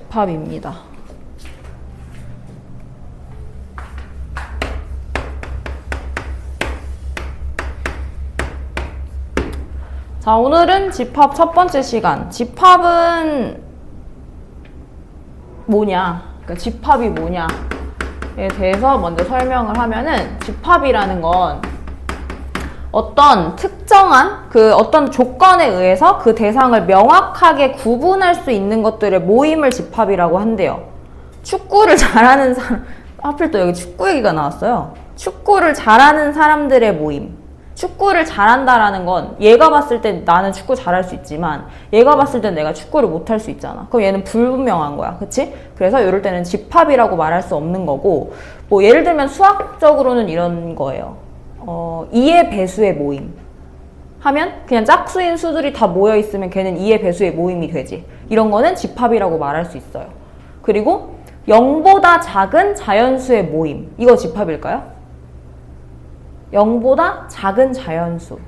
집합입니다. 자, 오늘은 집합 첫 번째 시간. 집합은 뭐냐? 그러니까 집합이 뭐냐에 대해서 먼저 설명을 하면은, 집합이라는 건 어떤 특정한 어떤 조건에 의해서 그 대상을 명확하게 구분할 수 있는 것들의 모임을 집합이라고 한대요. 축구를 잘하는 사람, 하필 또 여기 축구 얘기가 나왔어요. 축구를 잘하는 사람들의 모임. 축구를 잘한다라는 건 얘가 봤을 땐 나는 축구 잘할 수 있지만 얘가 봤을 땐 내가 축구를 못할 수 있잖아. 그럼 얘는 불분명한 거야. 그치? 그래서 이럴 때는 집합이라고 말할 수 없는 거고, 뭐 예를 들면 수학적으로는 이런 거예요. 2의 배수의 모임 하면 그냥 짝수인 수들이 다 모여있으면 걔는 2의 배수의 모임이 되지. 이런 거는 집합이라고 말할 수 있어요. 그리고 0보다 작은 자연수의 모임, 이거 집합일까요? 0보다 작은 자연수.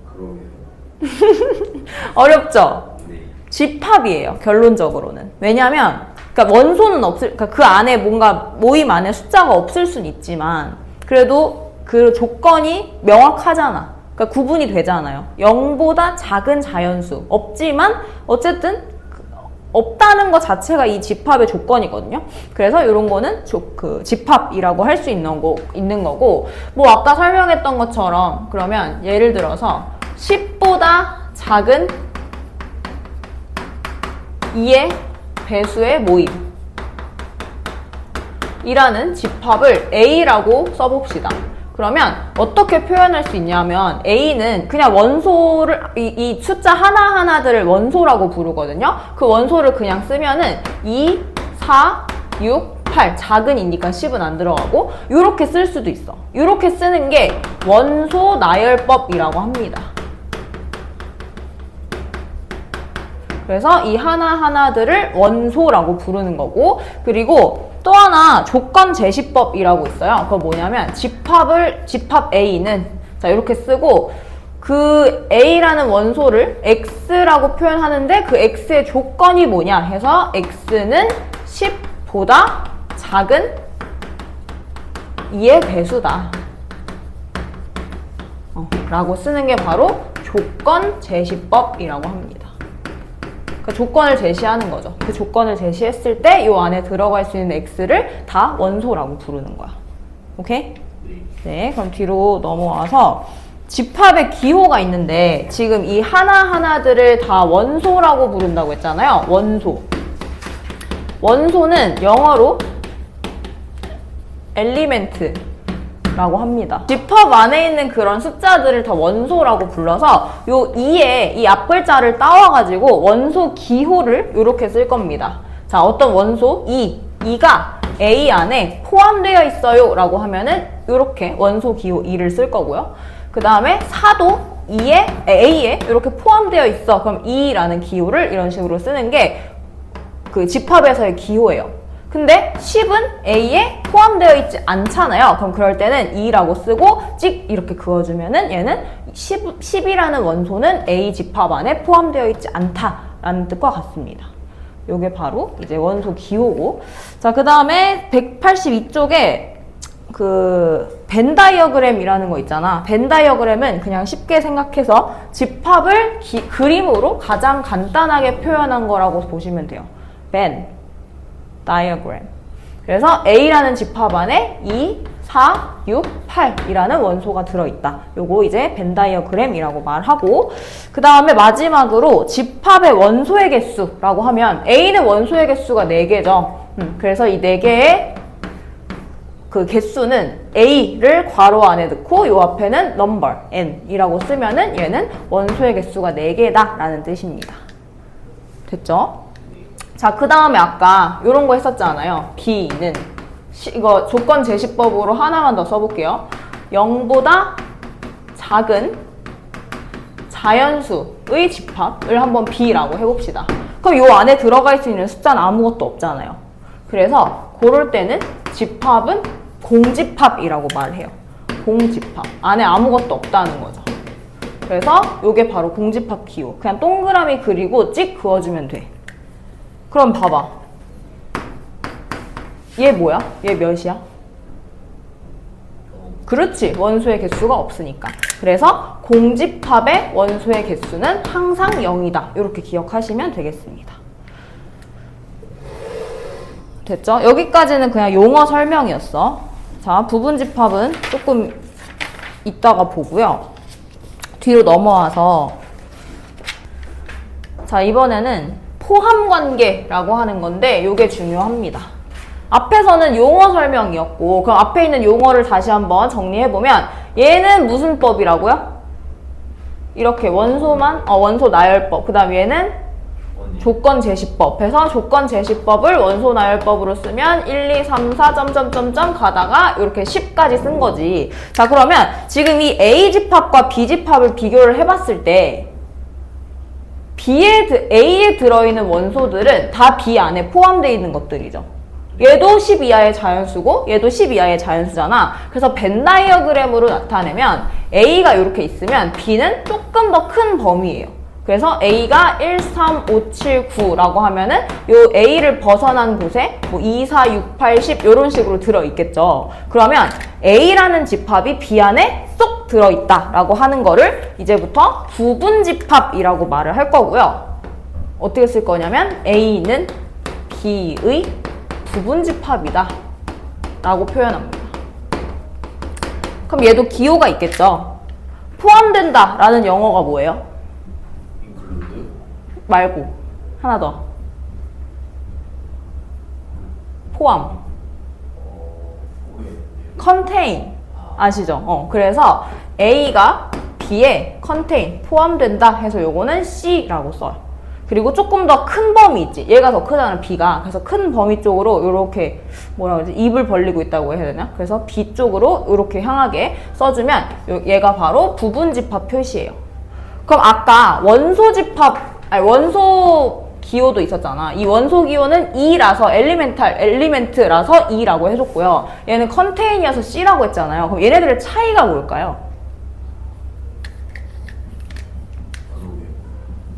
그러게요. 어렵죠? 네. 집합이에요, 결론적으로는. 왜냐면 그러니까 원소는 없을, 그러니까 그 안에 뭔가 모임 안에 숫자가 없을 순 있지만 그래도 그 조건이 명확하잖아. 그러니까 구분이 되잖아요. 0보다 작은 자연수 없지만 어쨌든 없다는 것 자체가 이 집합의 조건이거든요. 그래서 이런 거는 집합이라고 할 수 있는 거고, 뭐 아까 설명했던 것처럼 그러면 예를 들어서 10보다 작은 2의 배수의 모임 이라는 집합을 A라고 써봅시다. 그러면 어떻게 표현할 수 있냐면, A는 그냥 원소를, 이 숫자 하나하나들을 원소라고 부르거든요. 그 원소를 그냥 쓰면은 2, 4, 6, 8, 작은이니까 10은 안 들어가고, 이렇게 쓸 수도 있어. 이렇게 쓰는 게 원소 나열법이라고 합니다. 그래서 이 하나하나들을 원소라고 부르는 거고, 그리고 또 하나 조건 제시법이라고 있어요. 그거 뭐냐면 집합 A는 자 이렇게 쓰고, 그 A라는 원소를 X라고 표현하는데 그 X의 조건이 뭐냐 해서 X는 10보다 작은 2의 배수다 라고 쓰는 게 바로 조건 제시법이라고 합니다. 조건을 제시하는 거죠. 그 조건을 제시했을 때 이 안에 들어갈 수 있는 X를 다 원소라고 부르는 거야. 오케이? 네, 그럼 뒤로 넘어와서 집합의 기호가 있는데, 지금 이 하나하나들을 다 원소라고 부른다고 했잖아요. 원소. 원소는 영어로 엘리멘트 라고 합니다. 집합 안에 있는 그런 숫자들을 다 원소라고 불러서 요 2에 이 앞글자를 따와가지고 원소 기호를 이렇게 쓸 겁니다. 자, 어떤 원소 2가 A 안에 포함되어 있어요 라고 하면은 이렇게 원소 기호 2를 쓸 거고요. 그 다음에 4도 A에 이렇게 포함되어 있어. 그럼 2라는 기호를 이런 식으로 쓰는 게 그 집합에서의 기호예요. 근데 10은 A에 포함되어 있지 않잖아요. 그럼 그럴 때는 2라고 쓰고 찍 이렇게 그어주면은 얘는 10이라는 원소는 A 집합 안에 포함되어 있지 않다라는 뜻과 같습니다. 요게 바로 이제 원소 기호고. 자, 그 다음에 182쪽에 그 벤 다이어그램이라는 거 있잖아. 벤 다이어그램은 그냥 쉽게 생각해서 집합을 그림으로 가장 간단하게 표현한 거라고 보시면 돼요. 벤 다이어그램. 그래서 A라는 집합 안에 2, 4, 6, 8이라는 원소가 들어있다. 요거 이제 벤 다이어그램이라고 말하고, 그 다음에 마지막으로 집합의 원소의 개수라고 하면 A는 원소의 개수가 4개죠. 그래서 이 4개의 그 개수는 A를 괄호 안에 넣고 요 앞에는 number, n이라고 쓰면은 얘는 원소의 개수가 4개다 라는 뜻입니다. 됐죠? 자, 그 다음에 아까 요런 거 했었잖아요. B는 이거 조건 제시법으로 하나만 더 써볼게요. 0보다 작은 자연수의 집합을 한번 B라고 해봅시다. 그럼 요 안에 들어갈 수 있는 숫자는 아무것도 없잖아요. 그래서 그럴 때는 집합은 공집합이라고 말해요. 공집합. 안에 아무것도 없다는 거죠. 그래서 요게 바로 공집합 기호. 그냥 동그라미 그리고 찍 그어주면 돼. 그럼 봐봐. 얘 뭐야? 얘 몇이야? 그렇지. 원소의 개수가 없으니까. 그래서 공집합의 원소의 개수는 항상 0이다. 이렇게 기억하시면 되겠습니다. 됐죠? 여기까지는 그냥 용어 설명이었어. 자, 부분집합은 조금 이따가 보고요. 뒤로 넘어와서 자, 이번에는 포함관계라고 하는 건데 이게 중요합니다. 앞에서는 용어 설명이었고 그럼 앞에 있는 용어를 다시 한번 정리해보면 얘는 무슨 법이라고요? 이렇게 원소만, 원소 나열법. 그 다음 얘는 조건 제시법 해서 조건 제시법을 원소 나열법으로 쓰면 1, 2, 3, 4 점점점점 가다가 이렇게 10까지 쓴 거지. 자, 그러면 지금 이 A집합과 B집합을 비교를 해봤을 때 A에 들어있는 원소들은 다 B 안에 포함되어 있는 것들이죠. 얘도 10 이하의 자연수고 얘도 10 이하의 자연수잖아. 그래서 벤 다이어그램으로 나타내면 A가 이렇게 있으면 B는 조금 더 큰 범위예요. 그래서 A가 1, 3, 5, 7, 9라고 하면은 요 A를 벗어난 곳에 뭐 2, 4, 6, 8, 10 이런 식으로 들어있겠죠. 그러면 A라는 집합이 B 안에 쏙 들어있다라고 하는 거를 이제부터 부분집합이라고 말을 할 거고요. 어떻게 쓸 거냐면 A는 B의 부분집합이다 라고 표현합니다. 그럼 얘도 기호가 있겠죠. 포함된다 라는 영어가 뭐예요? include? 말고 하나 더. 포함. contain 아시죠? 그래서 A가 B에 contain 포함된다 해서 요거는 C라고 써요. 그리고 조금 더 큰 범위 있지. 얘가 더 크잖아, B가. 그래서 큰 범위 쪽으로 이렇게 뭐라 그러지? 입을 벌리고 있다고 해야 되나? 그래서 B 쪽으로 이렇게 향하게 써주면 얘가 바로 부분집합 표시예요. 그럼 아까 원소 기호도 있었잖아. 이 원소 기호는 E라서 엘리멘트라서 E라고 해줬고요. 얘는 컨테인이어서 C라고 했잖아요. 그럼 얘네들의 차이가 뭘까요?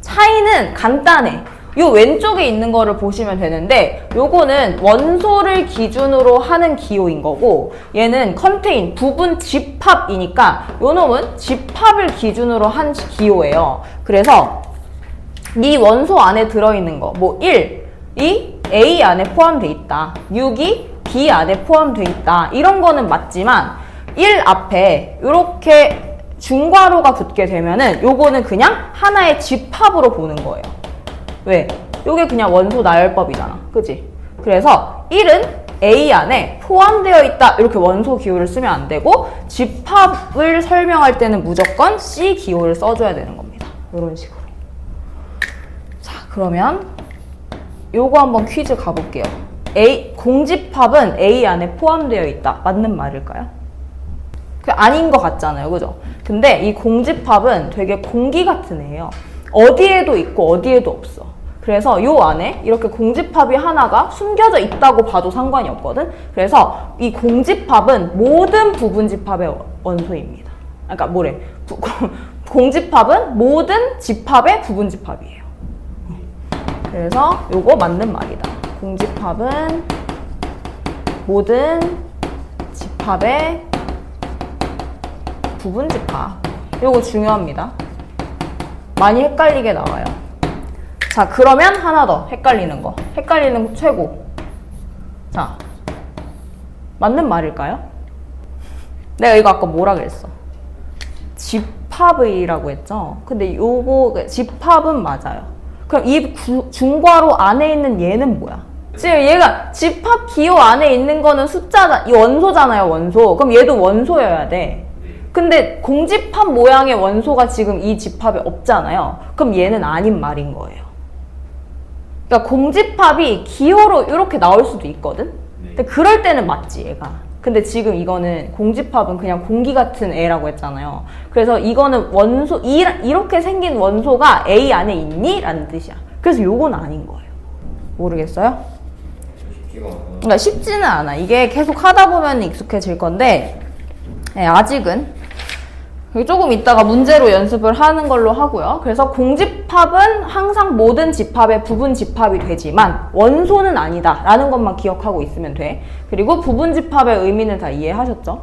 차이는 간단해. 요 왼쪽에 있는 거를 보시면 되는데 요거는 원소를 기준으로 하는 기호인 거고 얘는 컨테인, 부분 집합이니까 요 놈은 집합을 기준으로 한 기호예요. 그래서 이 원소 안에 들어있는 거, 뭐 1이 A 안에 포함돼 있다. 6이 B 안에 포함돼 있다. 이런 거는 맞지만 1 앞에 요렇게 중괄호가 붙게 되면은 요거는 그냥 하나의 집합으로 보는 거예요. 왜? 요게 그냥 원소 나열법이잖아. 그지? 그래서 1은 A 안에 포함되어 있다. 이렇게 원소 기호를 쓰면 안 되고 집합을 설명할 때는 무조건 C 기호를 써줘야 되는 겁니다. 이런 식으로. 자, 그러면 요거 한번 퀴즈 가볼게요. 공집합은 A 안에 포함되어 있다. 맞는 말일까요? 아닌 것 같잖아요. 그죠? 근데 이 공집합은 되게 공기 같은 애예요. 어디에도 있고 어디에도 없어. 그래서 요 안에 이렇게 공집합이 하나가 숨겨져 있다고 봐도 상관이 없거든. 그래서 이 공집합은 모든 부분집합의 원소입니다. 그러니까 뭐래? 공집합은 모든 집합의 부분집합이에요. 그래서 요거 맞는 말이다. 공집합은 모든 집합의 부분집합. 요거 중요합니다. 많이 헷갈리게 나와요. 자, 그러면 하나 더 헷갈리는 거. 헷갈리는 거 최고. 자, 맞는 말일까요? 내가 이거 아까 뭐라 그랬어? 집합이라고 했죠? 근데 요거 집합은 맞아요. 그럼 이 중괄호 안에 있는 얘는 뭐야? 지금 얘가 집합 기호 안에 있는 거는 숫자다. 이 원소잖아요, 원소. 그럼 얘도 원소여야 돼. 근데 공집합 모양의 원소가 지금 이 집합에 없잖아요. 그럼 얘는 아닌 말인 거예요. 그러니까 공집합이 기호로 이렇게 나올 수도 있거든? 근데 그럴 때는 맞지, 얘가. 근데 지금 이거는 공집합은 그냥 공기 같은 애라고 했잖아요. 그래서 이거는 원소, 이렇게 생긴 원소가 A 안에 있니? 라는 뜻이야. 그래서 요건 아닌 거예요. 모르겠어요? 그러니까 쉽지는 않아. 이게 계속 하다 보면 익숙해질 건데, 네, 아직은 조금 이따가 문제로 연습을 하는 걸로 하고요. 그래서 공집합은 항상 모든 집합의 부분 집합이 되지만 원소는 아니다 라는 것만 기억하고 있으면 돼. 그리고 부분 집합의 의미는 다 이해하셨죠?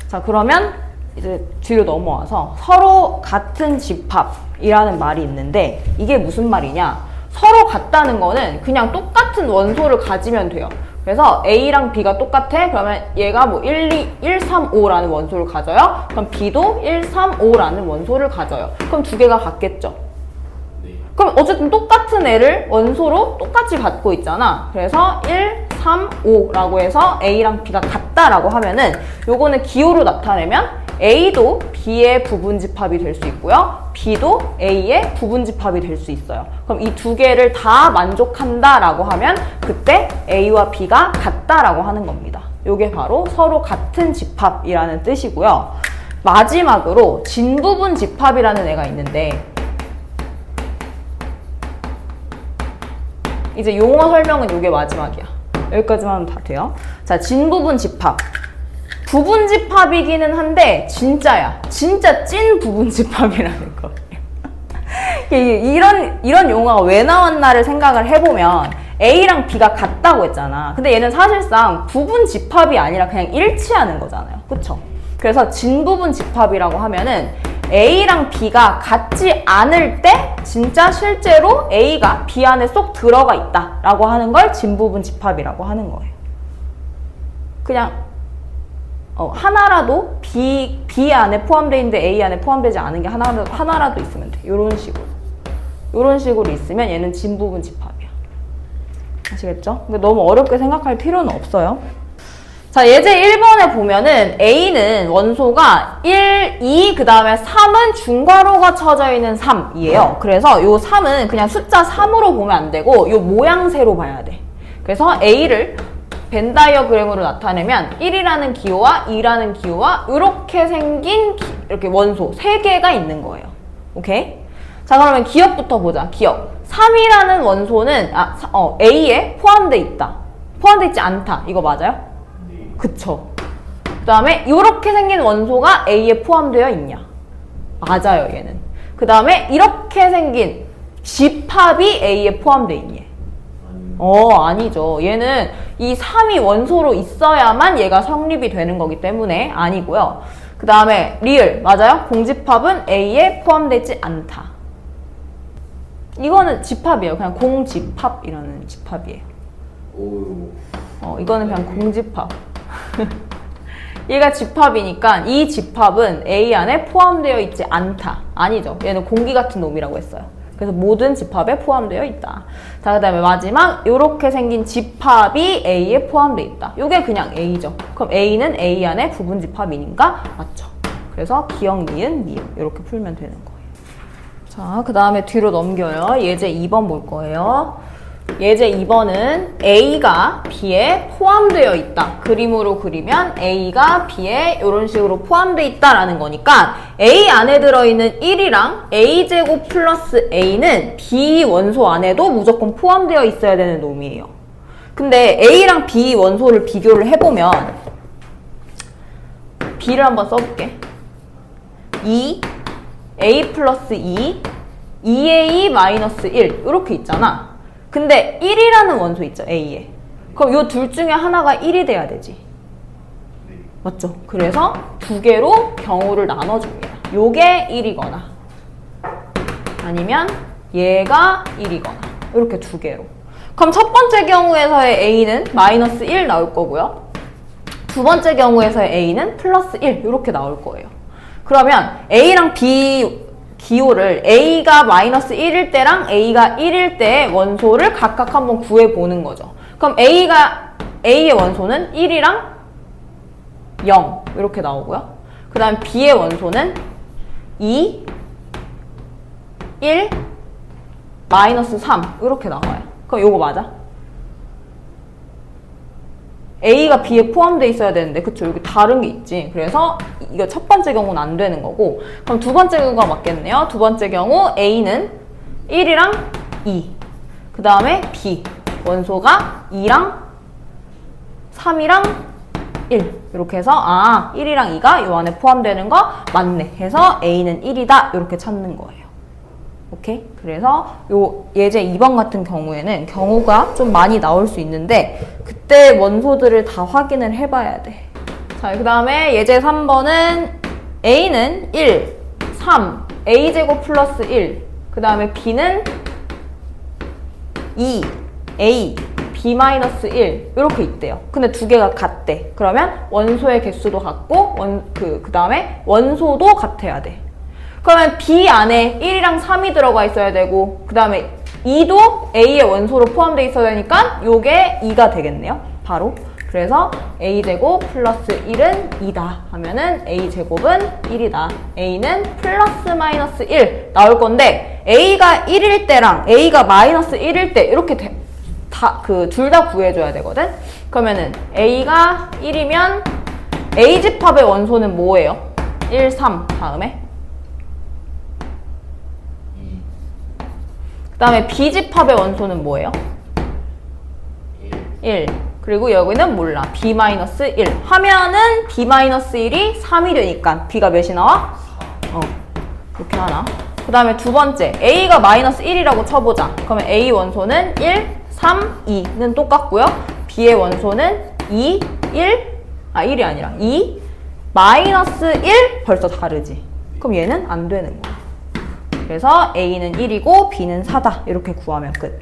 자, 그러면 이제 뒤로 넘어와서 서로 같은 집합이라는 말이 있는데 이게 무슨 말이냐? 서로 같다는 거는 그냥 똑같은 원소를 가지면 돼요. 그래서 A랑 B가 똑같아? 그러면 얘가 뭐 1, 3, 5라는 원소를 가져요. 그럼 B도 1, 3, 5라는 원소를 가져요. 그럼 두 개가 같겠죠? 네. 그럼 어쨌든 똑같은 애를 원소로 똑같이 갖고 있잖아. 그래서 1, 3, 5라고 해서 A랑 B가 같다라고 하면은 요거는 기호로 나타내면 A도 B의 부분집합이 될 수 있고요. B도 A의 부분집합이 될 수 있어요. 그럼 이 두 개를 다 만족한다라고 하면 그때 A와 B가 같다라고 하는 겁니다. 요게 바로 서로 같은 집합이라는 뜻이고요. 마지막으로 진부분 집합이라는 애가 있는데 이제 용어 설명은 요게 마지막이야. 여기까지만 하면 다 돼요. 자, 진부분 집합. 부분 집합이기는 한데 진짜야. 진짜 찐 부분 집합이라는 거예요. 이런 용어가 왜 나왔나를 생각을 해보면 A랑 B가 같다고 했잖아. 근데 얘는 사실상 부분 집합이 아니라 그냥 일치하는 거잖아요. 그쵸? 그래서 진부분 집합이라고 하면은 A랑 B가 같지 않을 때 진짜 실제로 A가 B 안에 쏙 들어가 있다라고 하는 걸 진부분 집합이라고 하는 거예요. 그냥 하나라도 B 안에 포함되어 있는데 A 안에 포함되지 않은 게 하나라도 있으면 돼. 요런 식으로. 요런 식으로 있으면 얘는 진부분 집합이야. 아시겠죠? 근데 너무 어렵게 생각할 필요는 없어요. 자, 예제 1번에 보면은 A는 원소가 1, 2, 그 다음에 3은 중괄호가 쳐져 있는 3이에요. 그래서 요 3은 그냥 숫자 3으로 보면 안 되고 요 모양새로 봐야 돼. 그래서 A를 벤 다이어그램으로 나타내면 1이라는 기호와 2라는 기호와 이렇게 생긴 이렇게 원소 3개가 있는 거예요. 오케이? 자, 그러면 기억부터 보자. 기억. 3이라는 원소는 A에 포함되어 있다. 포함되어 있지 않다. 이거 맞아요? 네. 그쵸? 그 다음에 이렇게 생긴 원소가 A에 포함되어 있냐? 맞아요, 얘는. 그 다음에 이렇게 생긴 집합이 A에 포함되어 있니? 아니죠. 얘는 이 3이 원소로 있어야만 얘가 성립이 되는 거기 때문에 아니고요. 그 다음에 리을, 맞아요? 공집합은 A에 포함되지 않다. 이거는 집합이에요. 그냥 공집합이라는 집합이에요. 이거는 그냥 공집합. 얘가 집합이니까 이 집합은 A 안에 포함되어 있지 않다. 아니죠. 얘는 공기 같은 놈이라고 했어요. 그래서 모든 집합에 포함되어 있다. 자, 그 다음에 마지막 이렇게 생긴 집합이 A에 포함되어 있다. 이게 그냥 A죠. 그럼 A는 A 안에 부분 집합이니까 맞죠. 그래서 기억, 니은, 미음 이렇게 풀면 되는 거예요. 자, 그 다음에 뒤로 넘겨요. 예제 2번 볼 거예요. 예제 2번은 A가 B에 포함되어 있다. 그림으로 그리면 A가 B에 이런 식으로 포함되어 있다라는 거니까 A 안에 들어있는 1이랑 A제곱 플러스 A는 B 원소 안에도 무조건 포함되어 있어야 되는 놈이에요. 근데 A랑 B 원소를 비교를 해보면 B를 한번 써볼게. 2, A 플러스 2, 2A 마이너스 1 이렇게 있잖아. 근데 1이라는 원소 있죠, A에. 그럼 이 둘 중에 하나가 1이 돼야 되지. 네. 맞죠? 그래서 두 개로 경우를 나눠줍니다. 요게 1이거나 아니면 얘가 1이거나 이렇게 두 개로. 그럼 첫 번째 경우에서의 A는 마이너스 1 나올 거고요. 두 번째 경우에서의 A는 플러스 1 이렇게 나올 거예요. 그러면 A랑 B 기호를 A가 마이너스 1일 때랑 A가 1일 때의 원소를 각각 한번 구해보는 거죠. 그럼 A의 원소는 1이랑 0 이렇게 나오고요. 그 다음 B의 원소는 2, 1, 마이너스 3 이렇게 나와요. 그럼 요거 맞아? A가 B에 포함되어 있어야 되는데 그쵸? 여기 다른 게 있지. 그래서 이거 첫 번째 경우는 안 되는 거고 그럼 두 번째 경우가 맞겠네요. 두 번째 경우 A는 1이랑 2 그 다음에 B 원소가 2랑 3이랑 1 이렇게 해서 1이랑 2가 요 안에 포함되는 거 맞네 해서 A는 1이다 이렇게 찾는 거예요. 오케이? 그래서 요 예제 2번 같은 경우에는 경우가 좀 많이 나올 수 있는데 그때 원소들을 다 확인을 해봐야 돼. 자, 그 다음에 예제 3번은 A는 1, 3, A제곱 플러스 1, 그 다음에 B는 2, A, B 마이너스 1 이렇게 있대요. 근데 두 개가 같대. 그러면 원소의 개수도 같고 그 다음에 원소도 같아야 돼. 그러면 B 안에 1이랑 3이 들어가 있어야 되고 그 다음에 2도 A의 원소로 포함되어 있어야 되니까 요게 2가 되겠네요. 바로. 그래서 A제곱 플러스 1은 2다 하면은 A제곱은 1이다. A는 플러스 마이너스 1 나올 건데 A가 1일 때랑 A가 마이너스 1일 때 이렇게 둘 다 구해줘야 되거든? 그러면은 A가 1이면 A집합의 원소는 뭐예요? 1, 3 다음에 그 다음에 B집합의 원소는 뭐예요? 1 그리고 여기는 몰라. B-1 하면은 B-1이 3이 되니까 B가 몇이 나와? 이렇게 하나. 그 다음에 두 번째 A가 마이너스 1이라고 쳐보자. 그러면 A 원소는 1, 3, 2는 똑같고요. B의 원소는 2, 1, 1이 아니라 2, 마이너스 1 벌써 다르지. 그럼 얘는 안 되는 거야. 그래서 A는 1이고 B는 4다. 이렇게 구하면 끝.